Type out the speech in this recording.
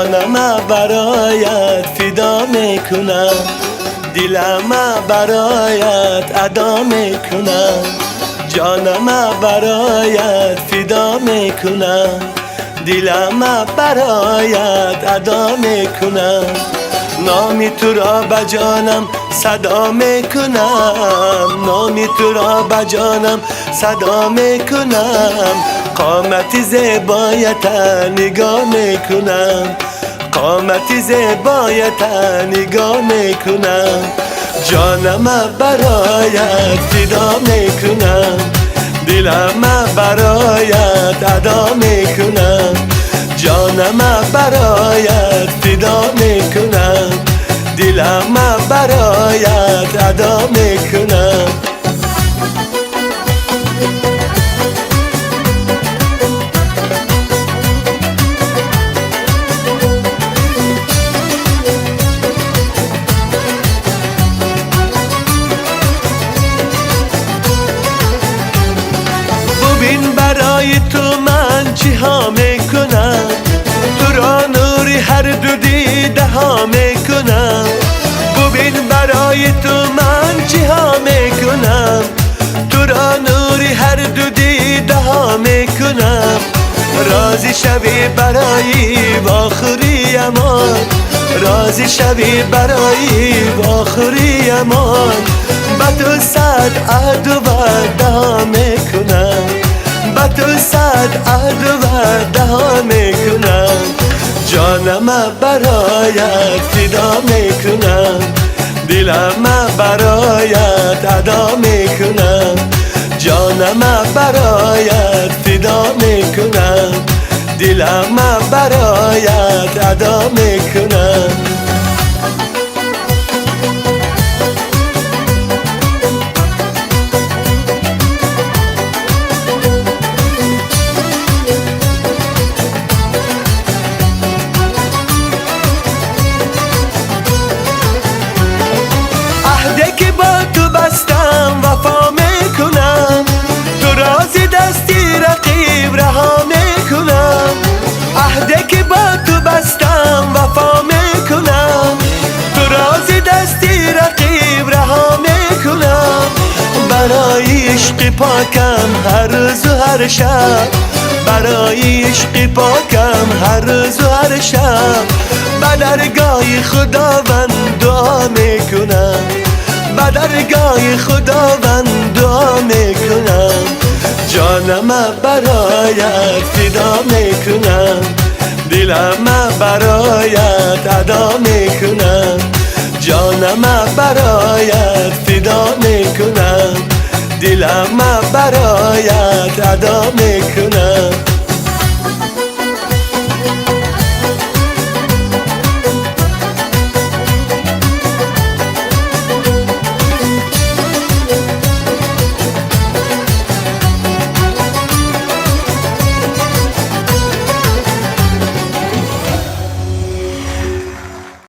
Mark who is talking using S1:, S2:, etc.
S1: جانم برایت فدا میکنم، دلم برایت ادا میکنم. جانم برایت فدا میکنم، دلم برایت ادا میکنم. نامی تو را به جانم صدا میکنم، نامی تو را به جانم صدا میکنم. قامت زیبایت نگاه میکنم، قامت زیبایت نگاه میکنم. جانم برایت فدا میکنم، دلم برایت ادا میکنم. جانم برایت فدا میکنم، دلم برایت ادا میکنم. ببین برای تو من چی ها میکنم، تو را نوری هر دو دیده ها میکنم. ببین برای تو من چی ها میکنم، تو را نوری هر دو دیده ها میکنم. راضی شوی برای آخری امان، راضی شوی برای آخری امان. به تو صد عهد و وعده ها میکنم، به تو صد عهد و وعده ها میکنم. جانم برایت فدا میکنم، دلم برایت ادا میکنم. جانم برایت فدا میکنم، دلم برایت ادا میکنم. عهده که با تو بستم وفا میکنم، تو رازی دستی رقیب رها میکنم. عهده که با تو بستم وفا میکنم، تو رازی دستی رقیب رها میکنم. برای عشق پاکم هر روز و هر شب، برای عشق پاکم هر روز و هر شب. به درگاه خداوند دعا میکنم، به درگاه خداوند دعا میکنم. جانم برایت فدا میکنم، دلم برایت ادا میکنم. جانم برایت فدا میکنم، دلم برایت ادا میکنم.